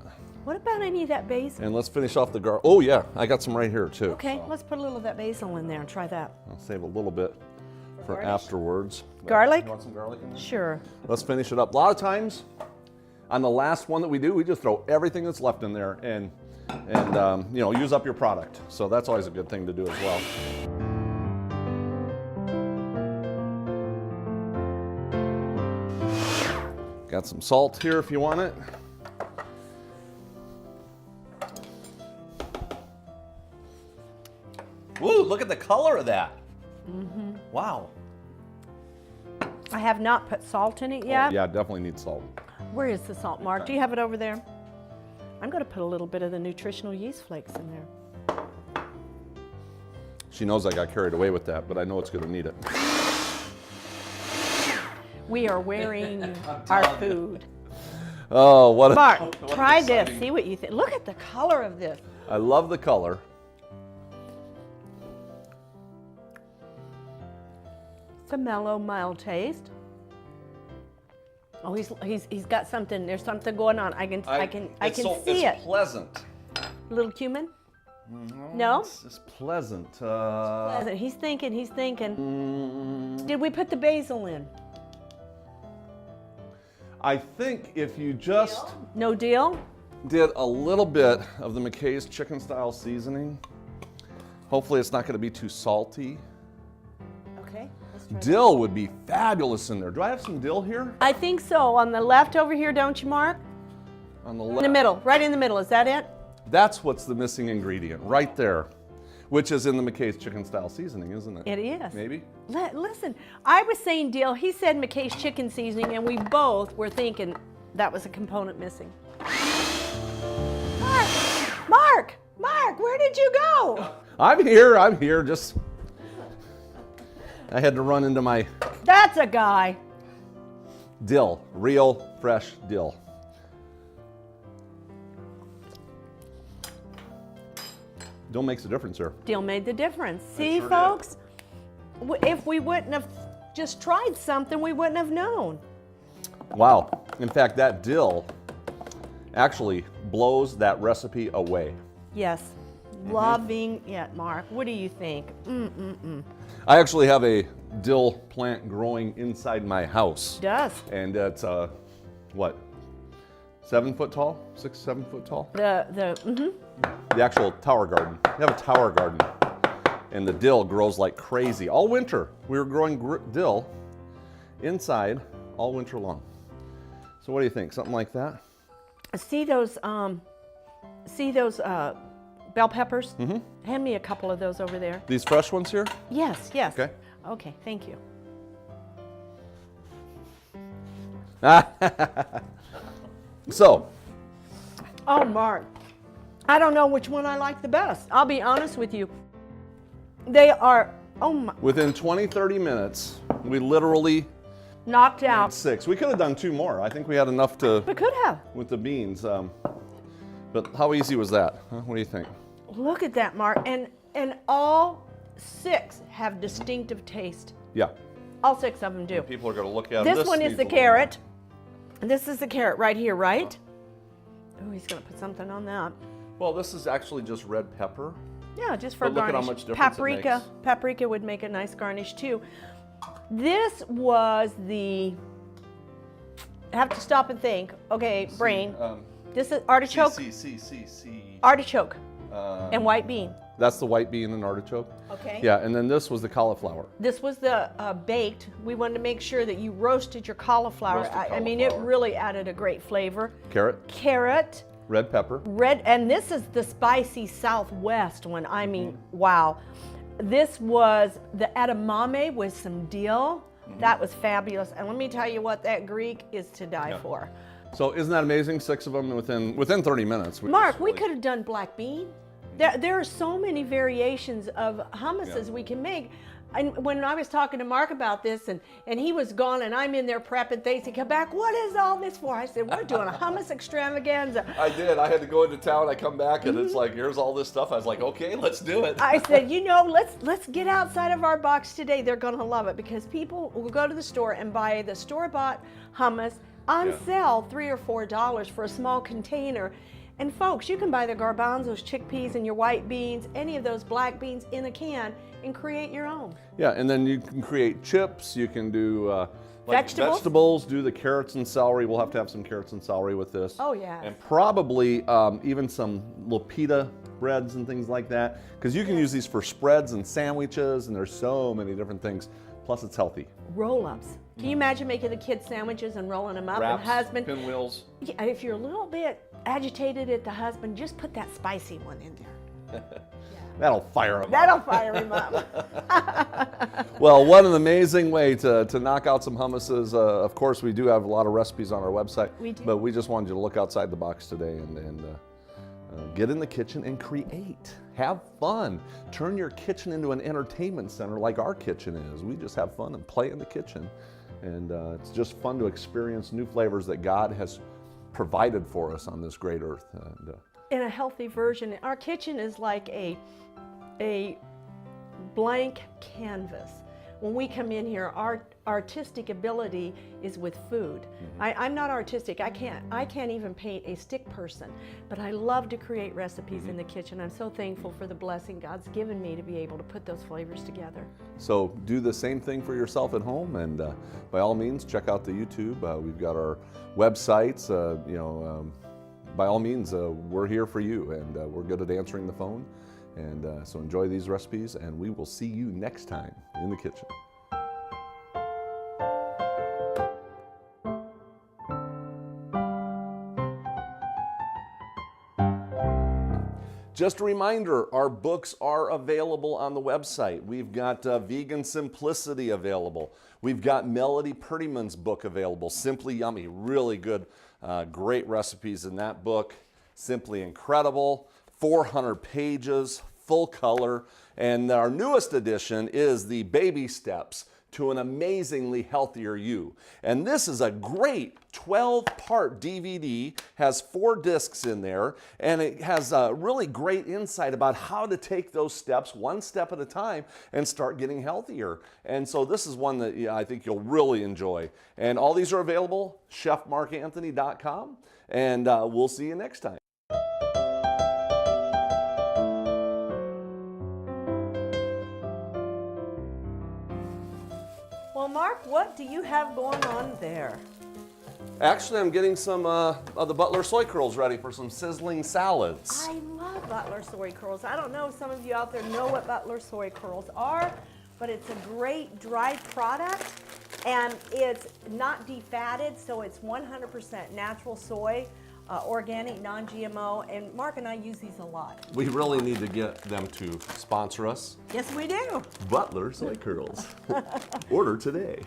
What about any of that basil? And let's finish off the garlic. Oh yeah, I got some right here too. Okay, let's put a little of that basil in there and try that. I'll save a little bit for afterwards. Garlic? You want some garlic in there? Sure. Let's finish it up. A lot of times, on the last one that we do, we just throw everything that's left in there and you know, use up your product. So that's always a good thing to do as well. Got some salt here if you want it. Ooh, look at the color of that. Mm-hmm. Wow. I have not put salt in it yet. Oh, yeah, definitely need salt. Where is the salt, Mark? Do you have it over there? I'm going to put a little bit of the nutritional yeast flakes in there. She knows I got carried away with that, but I know it's going to need it. We are wearing our food. Oh, what a... Mark, try this. See what you think. Look at the color of this. I love the color. It's a mellow, mild taste. Oh, he's got something. There's something going on. I can see it. It's pleasant. A little cumin? No? It's just pleasant. Pleasant. He's thinking. Did we put the basil in? I think if you just No deal? did a little bit of the McKay's chicken style seasoning, hopefully it's not going to be too salty. Okay. Let's try Dill would be fabulous in there. Do I have some dill here? I think so. On the left over here, don't you, Mark? On the In left. the middle. Right in the middle. Is that it? That's what's the missing ingredient right there, which is in the McKay's chicken style seasoning, isn't it? It is. Maybe? Listen, I was saying dill. He said McKay's chicken seasoning, and we both were thinking that was a component missing. Mark, where did you go? I'm here. Just, I had to run into my That's a guy. dill, real fresh dill. Dill makes a difference here. Dill made the difference. See, sure folks? If we wouldn't have just tried something, we wouldn't have known. Wow. In fact, that dill actually blows that recipe away. Yes. Loving it, Mark. What do you think? I actually have a dill plant growing inside my house. Does. And it's, what, 7 foot tall? 6, 7 foot tall? The actual tower garden. You have a tower garden. And the dill grows like crazy. All winter, we were growing dill inside all winter long. So what do you think? Something like that? See those bell peppers? Hand me a couple of those over there. These fresh ones here? Yes, yes. Okay. Okay, thank you. So. Oh, Mark, I don't know which one I like the best. I'll be honest with you. They are, oh my. Within 20, 30 minutes, we literally knocked out 6. We could have done 2 more. I think we had enough to. We could have. With the beans. But how easy was that? Huh? What do you think? Look at that, Mark. And all 6 have distinctive taste. Yeah. All 6 of them do. People are going to look at them. This one is the carrot. This is the carrot right here, right? Oh, he's going to put something on that. Well, this is actually just red pepper. Yeah, just for But look garnish. at how much difference Paprika. it makes. Paprika would make a nice garnish too. This was the. I have to stop and think. Okay, brain. This is artichoke. Artichoke and white bean. That's the white bean and artichoke. Okay. Yeah, and then this was the cauliflower. This was the baked. We wanted to make sure that you roasted your cauliflower. Roasted I mean, it cauliflower. really added a great flavor. Carrot. Carrot. Red pepper. Red, and this is the spicy Southwest one. I mean, wow. This was the edamame with some dill. That was fabulous. And let me tell you what, that Greek is to die for. So isn't that amazing? 6 of them within 30 minutes. Mark, we could have done black bean. There are so many variations of hummuses we can make. And when I was talking to Mark about this, and he was gone, and I'm in there prepping things, he come back, what is all this for? I said, we're doing a hummus extravaganza. I did. I had to go into town. I come back, and it's like, here's all this stuff. I was like, okay, let's do it. I said, you know, let's get outside of our box today. They're going to love it because people will go to the store and buy the store-bought hummus on sale, $3 or $4 for a small container. And folks, you can buy the garbanzos, chickpeas, and your white beans, any of those black beans in a can, and create your own. Yeah, and then you can create chips. You can do like vegetables. Do the carrots and celery. We'll have to have some carrots and celery with this. Oh, yeah. And probably even some little pita breads and things like that. Because you can use these for spreads and sandwiches, and there's so many different things. Plus, it's healthy. Roll-ups. Can you imagine making the kids sandwiches and rolling them up? Wraps, and husband, pinwheels. Yeah, if you're a little bit agitated at the husband, just put that spicy one in there. That'll fire him That'll fire him up. Well, what an amazing way to knock out some hummuses. Of course, we do have a lot of recipes on our website. We do. But we just wanted you to look outside the box today and get in the kitchen and create. Have fun. Turn your kitchen into an entertainment center like our kitchen is. We just have fun and play in the kitchen. And it's just fun to experience new flavors that God has provided for us on this great earth. And, in a healthy version, our kitchen is like a blank canvas. When we come in here, our artistic ability is with food. I'm not artistic. I can't even paint a stick person, but I love to create recipes in the kitchen. I'm so thankful for the blessing God's given me to be able to put those flavors together. So do the same thing for yourself at home, and by all means, check out the YouTube. We've got our websites. By all means, we're here for you, and we're good at answering the phone. And so enjoy these recipes, and we will see you next time in the kitchen. Just a reminder, our books are available on the website. We've got Vegan Simplicity available. We've got Melody Purdyman's book available, Simply Yummy. Really good, great recipes in that book. Simply incredible. 400 pages, full color. And our newest edition is the Baby Steps, to an amazingly healthier you. And this is a great 12-part DVD, has 4 discs in there, and it has a really great insight about how to take those steps one step at a time and start getting healthier. And so this is one that I think you'll really enjoy. And all these are available, chefmarkanthony.com, and we'll see you next time. Well, Mark, what do you have going on there? Actually, I'm getting some of the Butler soy curls ready for some sizzling salads. I love Butler soy curls. I don't know if some of you out there know what Butler soy curls are, but it's a great dry product, and it's not defatted, so it's 100% natural soy, organic, non-GMO, and Mark and I use these a lot. We really need to get them to sponsor us. Yes, we do. Butler soy curls. Order today.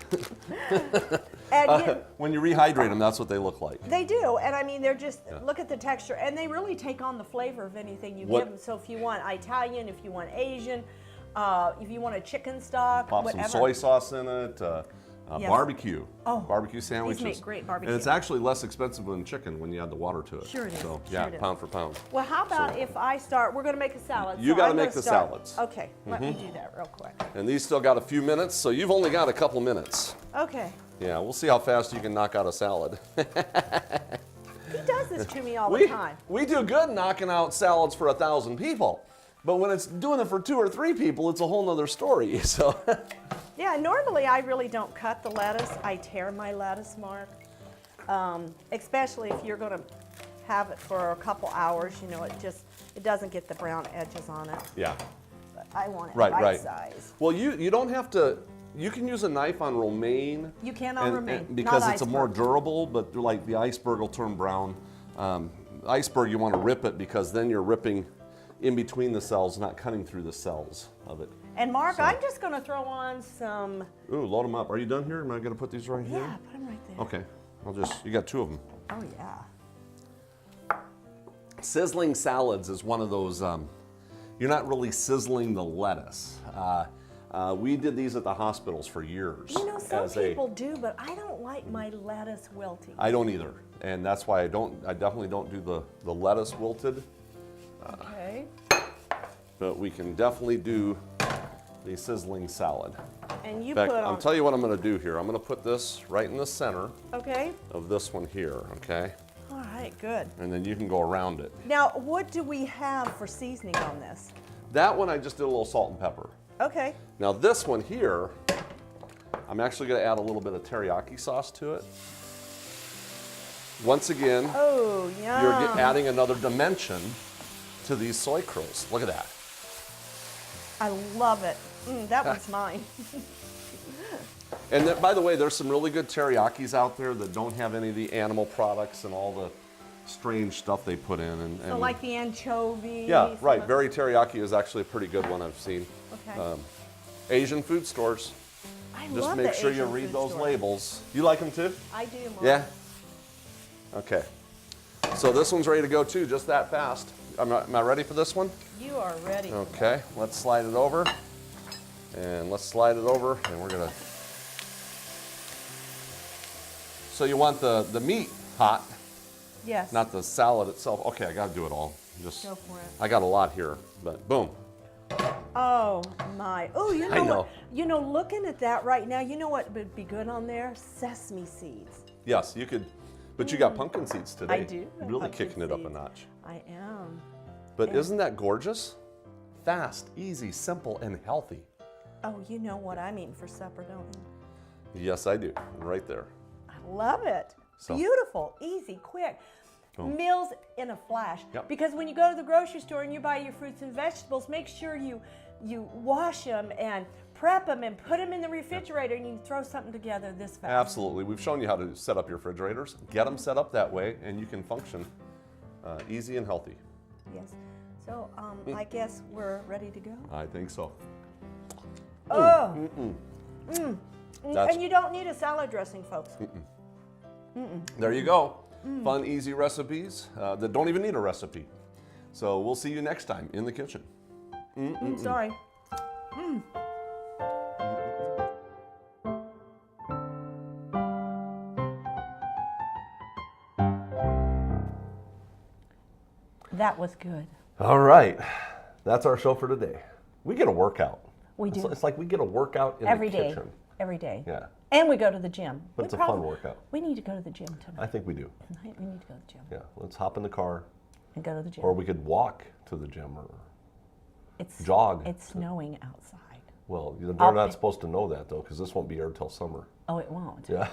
And When you rehydrate them, that's what they look like. they do, and I mean, they're just, look at the texture, and they really take on the flavor of anything you give them. So if you want Italian, if you want Asian, if you want a chicken stock, Pop whatever. some soy sauce in it. Yes. Barbecue. Oh, barbecue sandwiches. these make great barbecue. And it's actually less expensive than chicken when you add the water to it. Sure it is. So, Sure yeah, it is. pound for pound. Well, how about if I start, we're going to make a salad. You so gotta I'm make gonna the start. salads. Okay, let me do that real quick. And these still got a few minutes, so you've only got a couple minutes. Okay. Yeah, we'll see how fast you can knock out a salad. He does this to me all the time. We do good knocking out salads for 1,000 people. But when it's doing it for 2 or 3 people, it's a whole nother story. So Yeah, normally I really don't cut the lettuce. I tear my lettuce, Mark. Especially if you're going to have it for a couple hours, you know, it doesn't get the brown edges on it. yeah. But I want it Right. size. Well, you don't have to. You can use a knife on romaine. You can on romaine, because not it's a more iceberg. durable. But like the iceberg will turn brown. Iceberg, you want to rip it because then you're ripping in between the cells, not cutting through the cells of it. And Mark, I'm just going to throw on some. Ooh, load them up. Are you done here? Am I going to put these right here? Yeah, put them right there. Okay. You got 2 of them. Oh yeah. Sizzling salads is one of those, you're not really sizzling the lettuce. We did these at the hospitals for years. You know, some people do, but I don't like my lettuce wilting. I don't either. And that's why I definitely don't do the lettuce wilted. Okay. But we can definitely do the sizzling salad. And you In fact, put on. I'll tell you what I'm going to do here. I'm going to put this right in the center Okay. of this one here, okay? All right, good. And then you can go around it. Now, what do we have for seasoning on this? That one I just did a little salt and pepper. Okay. Now this one here, I'm actually going to add a little bit of teriyaki sauce to it. Once again, Oh, yeah. you're adding another dimension to these soy curls. Look at that. I love it. That one's mine. And then, by the way, there's some really good teriyakis out there that don't have any of the animal products and all the strange stuff they put in. So like the anchovy. Yeah, right. Very teriyaki is actually a pretty good one I've seen. Okay. Asian food stores. I Just love make the sure you Asian read food those store. labels. You like them too? I do, Mom. Yeah? Okay. So this one's ready to go too, just that fast. Am I ready for this one? You are ready. Okay, let's slide it over. And let's slide it over, and we're gonna... So you want the meat hot, Yes. not the salad itself. Okay, I gotta do it all. Just, Go for it. I got a lot here, but boom. Oh my. Oh, you know, I know. what? You know, looking at that right now, you know what would be good on there? Sesame seeds. Yes, you could, but you got pumpkin seeds today. I do have Really pumpkin kicking it up a seeds. notch. I am. But And- isn't that gorgeous? Fast, easy, simple, and healthy. Oh, you know what I'm eating for supper, don't you? Yes, I do. Right there. I love it. So- Beautiful, easy, quick. Meals in a flash. Yep. Because when you go to the grocery store and you buy your fruits and vegetables, make sure you wash them and prep them and put them in the refrigerator, and you throw something together this fast. Absolutely. We've shown you how to set up your refrigerators. Get them set up that way, and you can function easy and healthy. Yes. So I guess we're ready to go. I think so. Oh. That's- And you don't need a salad dressing, folks. There you go. Fun, easy recipes that don't even need a recipe. So we'll see you next time in the kitchen. Sorry. That was good. All right. That's our show for today. We get a workout. We do. It's like we get a workout in Every the day. kitchen. Every day. Yeah. And we go to the gym. But it's a fun workout. We need to go to the gym tonight. I think we do. Tonight we need to go to the gym. Yeah. Let's hop in the car. And go to the gym. Or we could walk to the gym or it's jog. It's snowing outside. Well, they're not supposed to know that, though, because this won't be aired till summer. Oh, it won't. Yeah.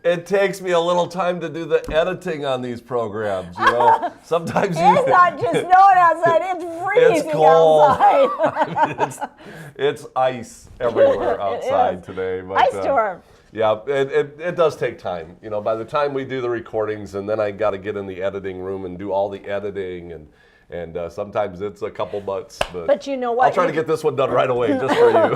It takes me a little time to do the editing on these programs, you know. Sometimes it's not just snowing outside, it's freezing it's cold. outside. I mean, it's ice everywhere outside today. But, ice storm. Yeah, it does take time. You know, by the time we do the recordings, and then I got to get in the editing room and do all the editing, and sometimes it's a couple months. But you know what? I'll try to get this one done right away just for you.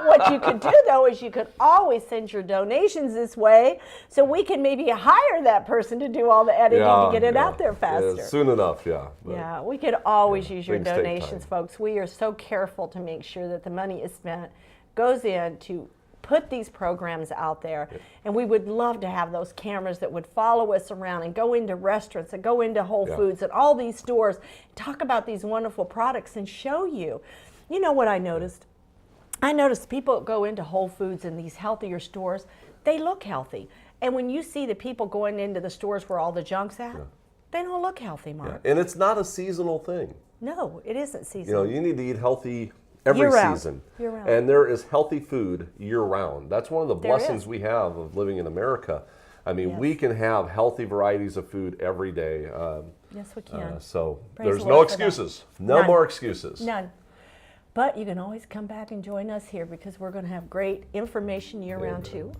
What you could do, though, is you could always send your donations this way, so we can maybe hire that person to do all the editing to get it out there faster. Yeah, soon enough, yeah. Yeah, we could always use your things take donations, time. folks. We are so careful to make sure that the money is spent, goes in to put these programs out there. And we would love to have those cameras that would follow us around and go into restaurants and go into Whole Foods and all these stores, talk about these wonderful products and show you. You know what I noticed? I noticed people go into Whole Foods and these healthier stores, they look healthy. And when you see the people going into the stores where all the junk's at, they don't look healthy, Mark. Yeah. And it's not a seasonal thing. No, it isn't seasonal. You know, you need to eat healthy every season. Year round. And there is healthy food year round. That's one of the blessings we have of living in America. I mean, we can have healthy varieties of food every day. Yes, we can. So Praise there's the no Lord for excuses. that. No None. more excuses. None. But you can always come back and join us here because we're going to have great information year round too.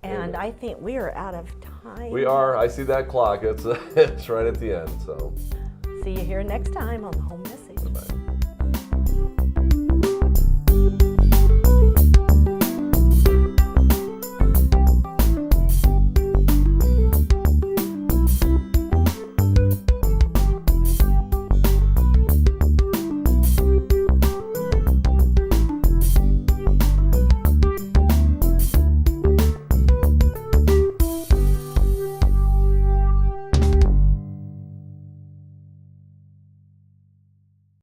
And I think we are out of time. We are. I see that clock. It's right at the end. So see you here next time on The Home Message.